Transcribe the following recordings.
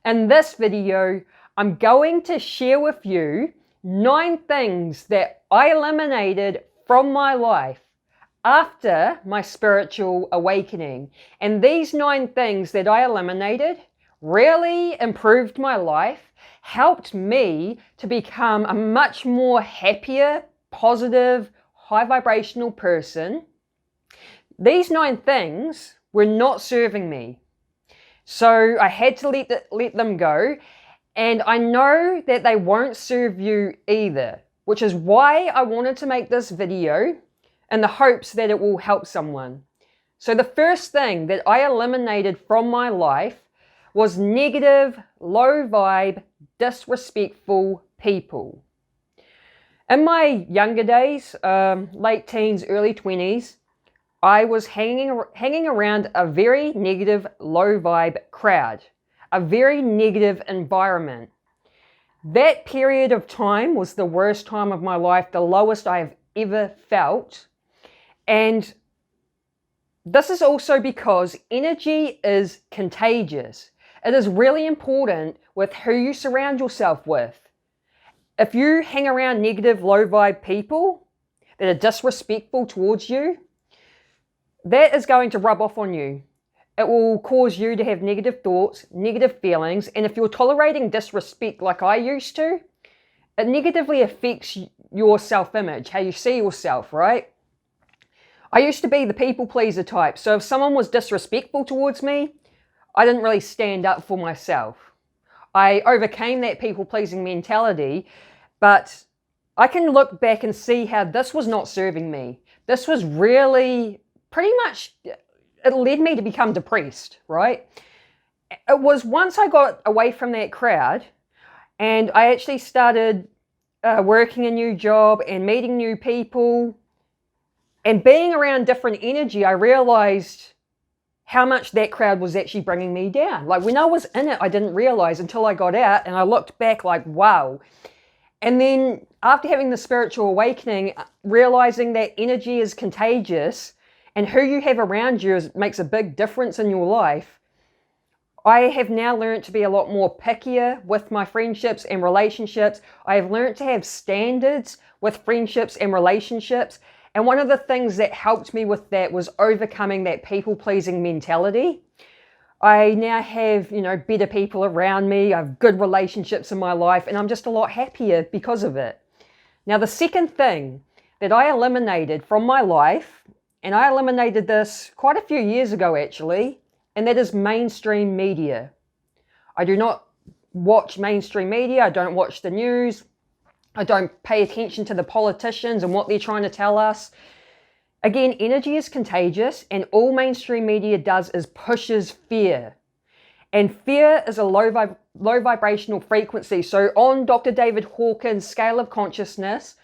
In this video, I'm going to share with you 9 things that I eliminated from my life after my spiritual awakening. And these 9 things that I eliminated really improved my life, helped me to become a much more happier, positive, high vibrational person. These 9 things were not serving me. So I had to let them go. And I know that they won't serve you either, which is why I wanted to make this video in the hopes that it will help someone. So the first thing that I eliminated from my life was negative, low vibe, disrespectful people. In my younger days, late teens, early 20s, I was hanging around a very negative, low vibe crowd, a very negative environment. That period of time was the worst time of my life, the lowest I have ever felt. And this is also because energy is contagious. It is really important with who you surround yourself with. If you hang around negative, low vibe people that are disrespectful towards you, that is going to rub off on you. It will cause you to have negative thoughts, negative feelings, and if you're tolerating disrespect like I used to, it negatively affects your self-image, how you see yourself, right? I used to be the people pleaser type, so if someone was disrespectful towards me, I didn't really stand up for myself. I overcame that people pleasing mentality, but I can look back and see how this was not serving me. This was really pretty much, it led me to become depressed, right? It was once I got away from that crowd and I actually started working a new job and meeting new people and being around different energy, I realized how much that crowd was actually bringing me down. Like when I was in it, I didn't realize until I got out and I looked back like, wow. And then after having the spiritual awakening, realizing that energy is contagious and who you have around you makes a big difference in your life, I have now learned to be a lot more pickier with my friendships and relationships. I have learned to have standards with friendships and relationships. And one of the things that helped me with that was overcoming that people-pleasing mentality. I now have, better people around me. I have good relationships in my life, and I'm just a lot happier because of it. Now, the second thing that I eliminated from my life, and I eliminated this quite a few years ago actually, and that is mainstream media. I do not watch mainstream media. I don't watch the news. I don't pay attention to the politicians and what they're trying to tell us. Again, energy is contagious, and all mainstream media does is pushes fear. And fear is a low vibrational frequency. So on Dr. David Hawkins' scale of consciousness,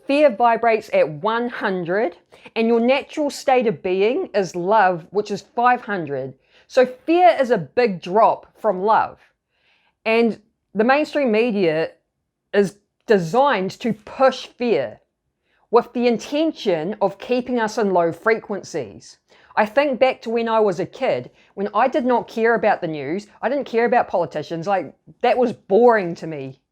fear vibrates at 100, and your natural state of being is love, which is 500. So fear is a big drop from love. And the mainstream media is designed to push fear with the intention of keeping us in low frequencies. I think back to when I was a kid, when I did not care about the news, I didn't care about politicians, like that was boring to me.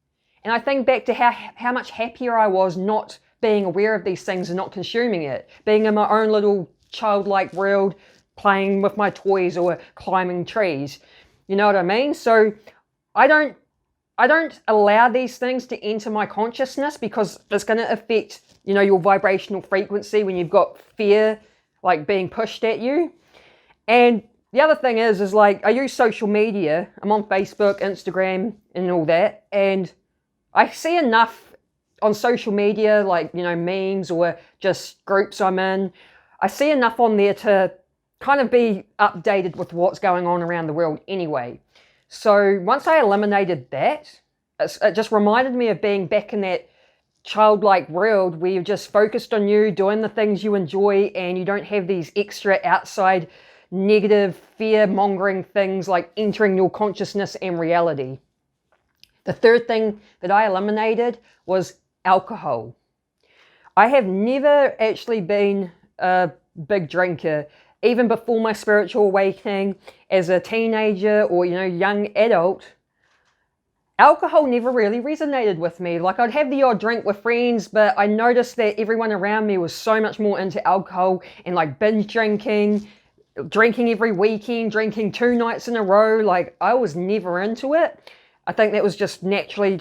And I think back to how much happier I was not being aware of these things and not consuming it, being in my own little childlike world, playing with my toys or climbing trees. You know what I mean? So I don't allow these things to enter my consciousness because it's going to affect, your vibrational frequency when you've got fear like being pushed at you. And the other thing is like I use social media. I'm on Facebook, Instagram, and all that, and I see enough on social media, like, memes or just groups I'm in. I see enough on there to kind of be updated with what's going on around the world anyway. So once I eliminated that, it just reminded me of being back in that childlike world where you're just focused on you, doing the things you enjoy, and you don't have these extra outside negative fear-mongering things like entering your consciousness and reality. The third thing that I eliminated was alcohol. I have never actually been a big drinker. Even before my spiritual awakening, as a teenager or, young adult, alcohol never really resonated with me. Like, I'd have the odd drink with friends, but I noticed that everyone around me was so much more into alcohol and like binge drinking every weekend, drinking 2 nights in a row. Like, I was never into it. I think that was just naturally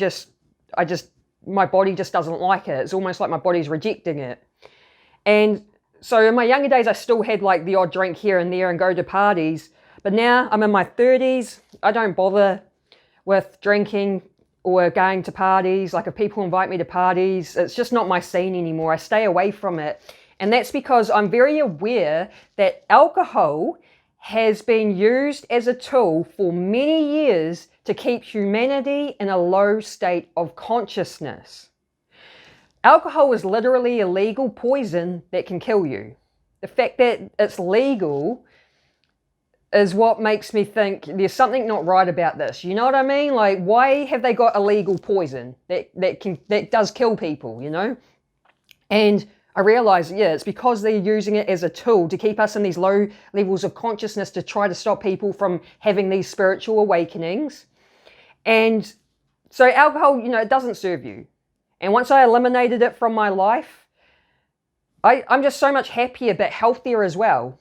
my body just doesn't like it. It's almost like my body's rejecting it. And so in my younger days, I still had like the odd drink here and there and go to parties. But now I'm in my 30s. I don't bother with drinking or going to parties. Like, if people invite me to parties, it's just not my scene anymore. I stay away from it. And that's because I'm very aware that alcohol has been used as a tool for many years to keep humanity in a low state of consciousness. Alcohol is literally a legal poison that can kill you. The fact that it's legal is what makes me think there's something not right about this. You know what I mean? Like, why have they got illegal poison that does kill people, you know? And I realized, yeah, it's because they're using it as a tool to keep us in these low levels of consciousness to try to stop people from having these spiritual awakenings. And so alcohol, you know, it doesn't serve you. And once I eliminated it from my life, I'm just so much happier, but healthier as well.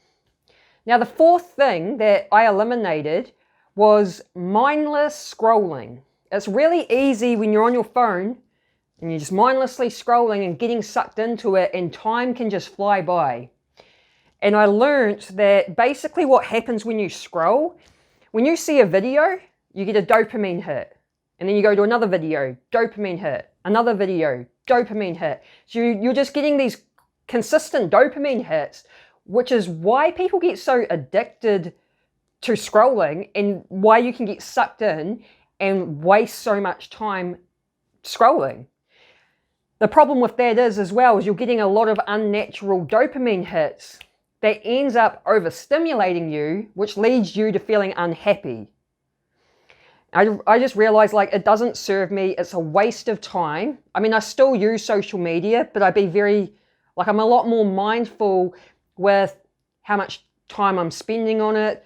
Now, the fourth thing that I eliminated was mindless scrolling. It's really easy when you're on your phone and you're just mindlessly scrolling and getting sucked into it, and time can just fly by. And I learned that basically what happens when you scroll, when you see a video, you get a dopamine hit. And then you go to another video, dopamine hit, another video, dopamine hit. So you're just getting these consistent dopamine hits, which is why people get so addicted to scrolling and why you can get sucked in and waste so much time scrolling. The problem with that is as well is you're getting a lot of unnatural dopamine hits that ends up overstimulating you, which leads you to feeling unhappy. I just realized, like, it doesn't serve me. It's a waste of time. I mean, I still use social media, but I'm a lot more mindful with how much time I'm spending on it.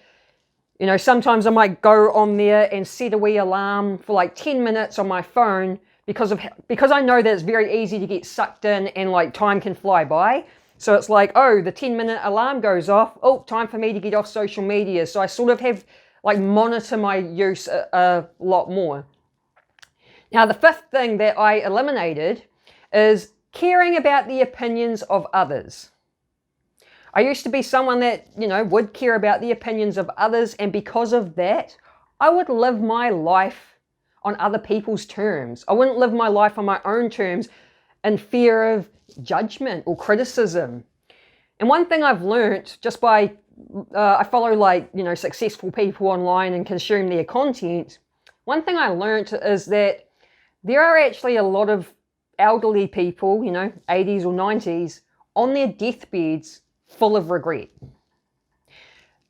You know, sometimes I might go on there and set a wee alarm for like 10 minutes on my phone because I know that it's very easy to get sucked in and like time can fly by. So it's like, oh, the 10-minute alarm goes off. Oh, time for me to get off social media. So I sort of have like monitor my use a lot more. Now, the fifth thing that I eliminated is caring about the opinions of others. I used to be someone that, you know, would care about the opinions of others, and because of that, I would live my life on other people's terms. I wouldn't live my life on my own terms in fear of judgment or criticism. And one thing I've learned just by I follow like, you know, successful people online and consume their content. One thing I learned is that there are actually a lot of elderly people, you know, 80s or 90s, on their deathbeds full of regret.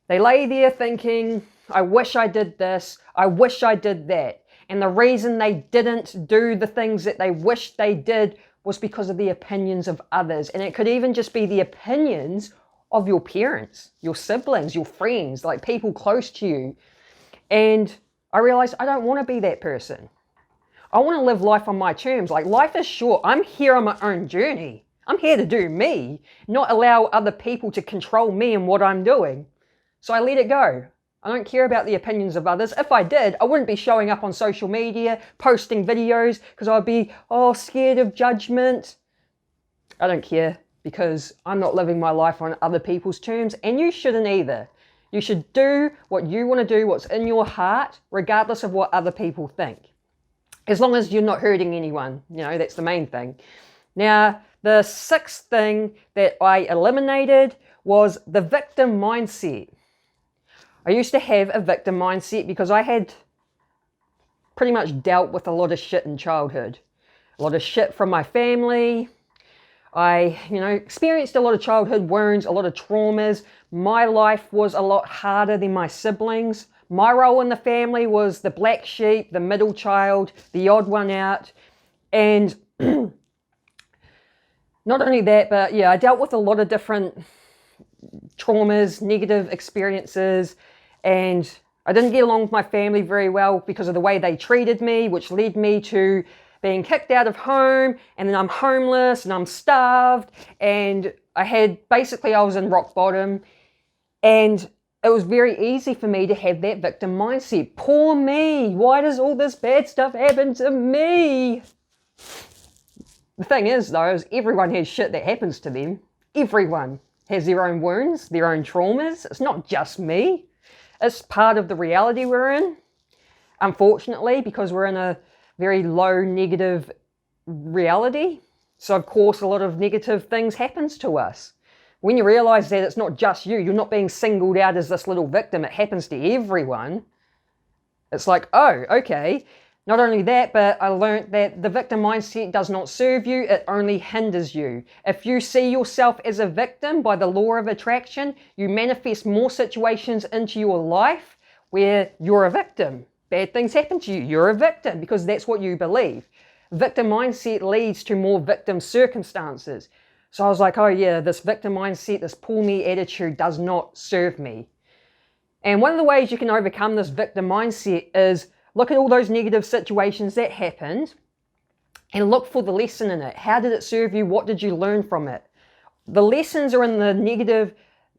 They lay there thinking, I wish I did this, I wish I did that. And the reason they didn't do the things that they wished they did was because of the opinions of others. And it could even just be the opinions of your parents, your siblings, your friends, like people close to you. And I realized I don't want to be that person. I want to live life on my terms. Like, life is short. I'm here on my own journey. I'm here to do me, not allow other people to control me and what I'm doing. So I let it go. I don't care about the opinions of others. If I did, I wouldn't be showing up on social media, posting videos, because I'd be, scared of judgment. I don't care, because I'm not living my life on other people's terms, and you shouldn't either. You should do what you want to do, what's in your heart, regardless of what other people think. As long as you're not hurting anyone, you know, that's the main thing. Now, the sixth thing that I eliminated was the victim mindset. I used to have a victim mindset because I had pretty much dealt with a lot of shit in childhood. A lot of shit from my family. I, experienced a lot of childhood wounds, a lot of traumas. My life was a lot harder than my siblings. My role in the family was the black sheep, the middle child, the odd one out. And not only that, but yeah, I dealt with a lot of different traumas, negative experiences, and I didn't get along with my family very well because of the way they treated me, which led me to being kicked out of home, and then I'm homeless and I'm starved, and I was in rock bottom, and it was very easy for me to have that victim mindset. Poor me, why does all this bad stuff happen to me? The thing is though, is everyone has shit that happens to them. Everyone has their own wounds, their own traumas. It's not just me. It's part of the reality we're in, unfortunately, because we're in a very low negative reality. So of course a lot of negative things happens to us. When you realize that it's not just you, you're not being singled out as this little victim, it happens to everyone. It's like, oh, okay. Not only that, but I learned that the victim mindset does not serve you, it only hinders you. If you see yourself as a victim by the law of attraction, you manifest more situations into your life where you're a victim. Bad things happen to you, you're a victim because that's what you believe. Victim mindset leads to more victim circumstances. So I was like, oh yeah, this victim mindset, this poor me attitude does not serve me. And one of the ways you can overcome this victim mindset is look at all those negative situations that happened and look for the lesson in it. How did it serve you? What did you learn from it? The lessons are in the negative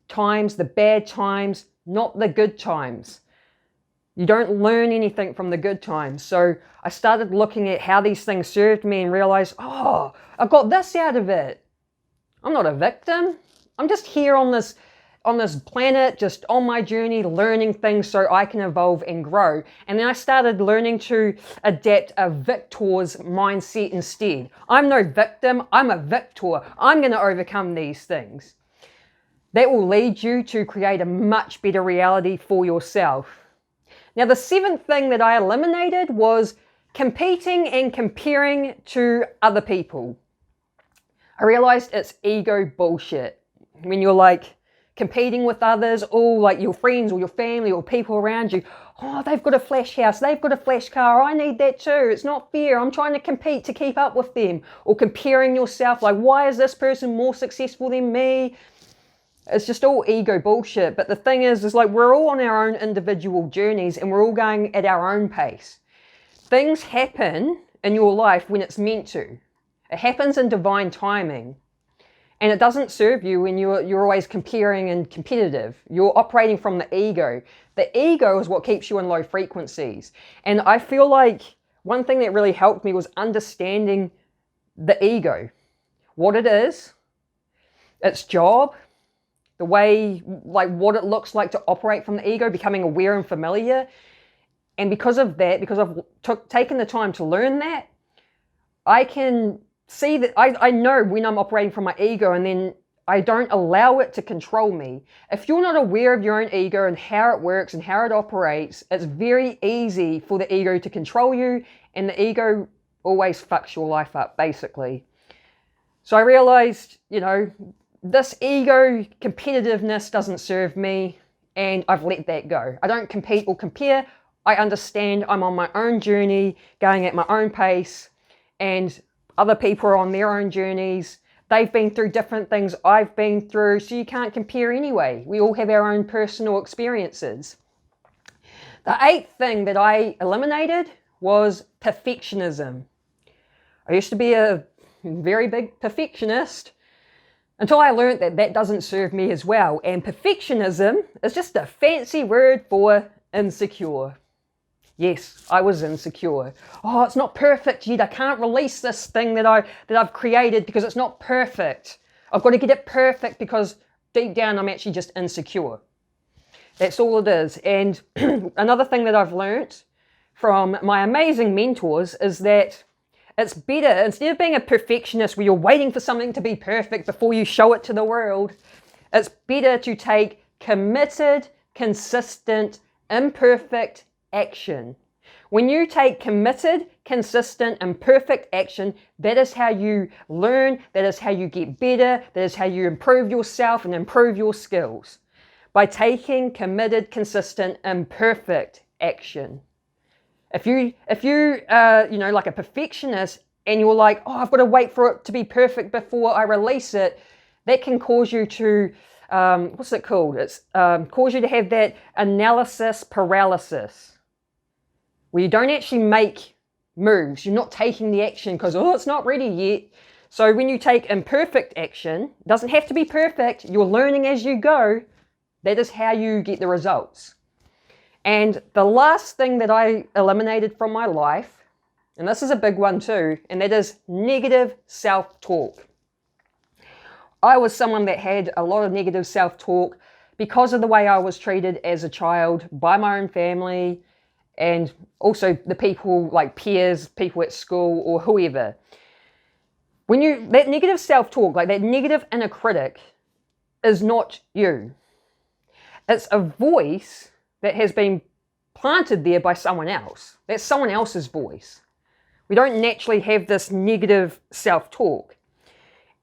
times, the bad times, not the good times. You don't learn anything from the good times. So I started looking at how these things served me and realized, oh, I got this out of it. I'm not a victim. I'm just here on this planet, just on my journey, learning things so I can evolve and grow. And then I started learning to adapt a victor's mindset instead. I'm no victim, I'm a victor. I'm going to overcome these things. That will lead you to create a much better reality for yourself. Now, the seventh thing that I eliminated was competing and comparing to other people. I realized it's ego bullshit. When you're like competing with others, all like your friends or your family or people around you, oh, they've got a flash house, they've got a flash car, I need that too. It's not fair. I'm trying to compete to keep up with them. Or comparing yourself, like, why is this person more successful than me? It's just all ego bullshit. But the thing is like we're all on our own individual journeys and we're all going at our own pace. Things happen in your life when it's meant to. It happens in divine timing. And it doesn't serve you when you're always comparing and competitive. You're operating from the ego. The ego is what keeps you in low frequencies. And I feel like one thing that really helped me was understanding the ego. What it is, its job, the way, like what it looks like to operate from the ego, becoming aware and familiar. And because of that, because I've taken the time to learn that, I can see that I know when I'm operating from my ego and then I don't allow it to control me. If you're not aware of your own ego and how it works and how it operates, it's very easy for the ego to control you, and the ego always fucks your life up, basically. So I realized, this ego competitiveness doesn't serve me, and I've let that go. I don't compete or compare. I understand I'm on my own journey, going at my own pace, and other people are on their own journeys. They've been through different things I've been through, so you can't compare anyway. We all have our own personal experiences. The eighth thing that I eliminated was perfectionism. I used to be a very big perfectionist until I learned that that doesn't serve me as well. And perfectionism is just a fancy word for insecure. Yes, I was insecure. Oh, it's not perfect yet. I can't release this thing that I've created because it's not perfect. I've got to get it perfect because deep down I'm actually just insecure. That's all it is. And another thing that I've learnt from my amazing mentors is that it's better, instead of being a perfectionist where you're waiting for something to be perfect before you show it to the world, it's better to take committed, consistent, imperfect action. When you take committed, consistent, imperfect action, that is how you learn, that is how you get better, that is how you improve yourself and improve your skills. By taking committed, consistent, imperfect action. If you like a perfectionist and you're like, oh, I've got to wait for it to be perfect before I release it, that can cause you to what's it called? It's cause you to have that analysis paralysis, where you don't actually make moves. You're not taking the action because, oh, it's not ready yet. So when you take imperfect action, it doesn't have to be perfect. You're learning as you go. That is how you get the results. And the last thing that I eliminated from my life, and this is a big one too, and that is negative self-talk. I was someone that had a lot of negative self-talk because of the way I was treated as a child by my own family, and also the people like peers, people at school or whoever. That negative self-talk, like that negative inner critic, is not you. It's a voice that has been planted there by someone else. That's someone else's voice. We don't naturally have this negative self-talk.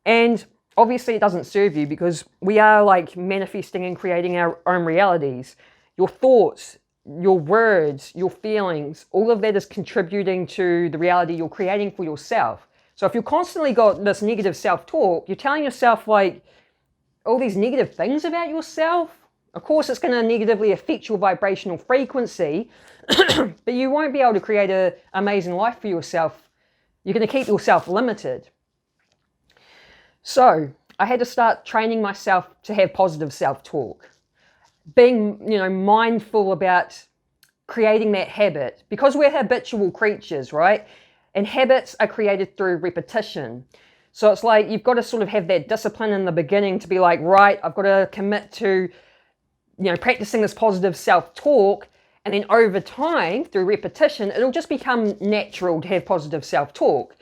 And obviously it doesn't serve you, because we are like manifesting and creating our own realities. Your thoughts, your words, your feelings, all of that is contributing to the reality you're creating for yourself. So if you've constantly got this negative self-talk, you're telling yourself like all these negative things about yourself. Of course, it's going to negatively affect your vibrational frequency, but you won't be able to create an amazing life for yourself. You're going to keep yourself limited. So I had to start training myself to have positive self-talk, being, mindful about creating that habit, because we're habitual creatures, right? And habits are created through repetition. So it's like you've got to sort of have that discipline in the beginning to be like, right, I've got to commit to, practicing this positive self-talk. And then over time, through repetition, it'll just become natural to have positive self-talk.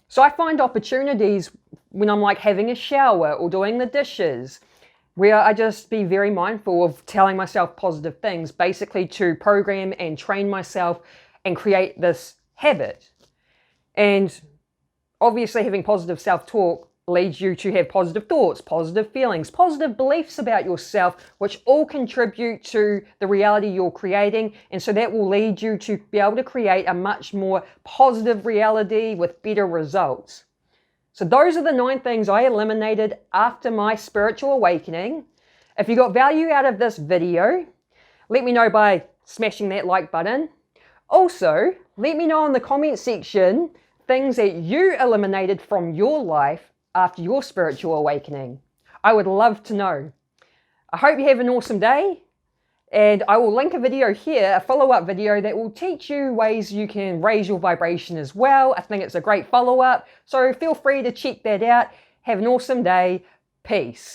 So I find opportunities when I'm like having a shower or doing the dishes, where I just be very mindful of telling myself positive things, basically to program and train myself and create this habit. And obviously having positive self-talk leads you to have positive thoughts, positive feelings, positive beliefs about yourself, which all contribute to the reality you're creating. And so that will lead you to be able to create a much more positive reality with better results. So those are the 9 things I eliminated after my spiritual awakening. If you got value out of this video, let me know by smashing that like button. Also, let me know in the comment section things that you eliminated from your life after your spiritual awakening. I would love to know. I hope you have an awesome day, and I will link a video here, a follow-up video that will teach you ways you can raise your vibration as well. I think it's a great follow-up, so feel free to check that out. Have an awesome day. Peace.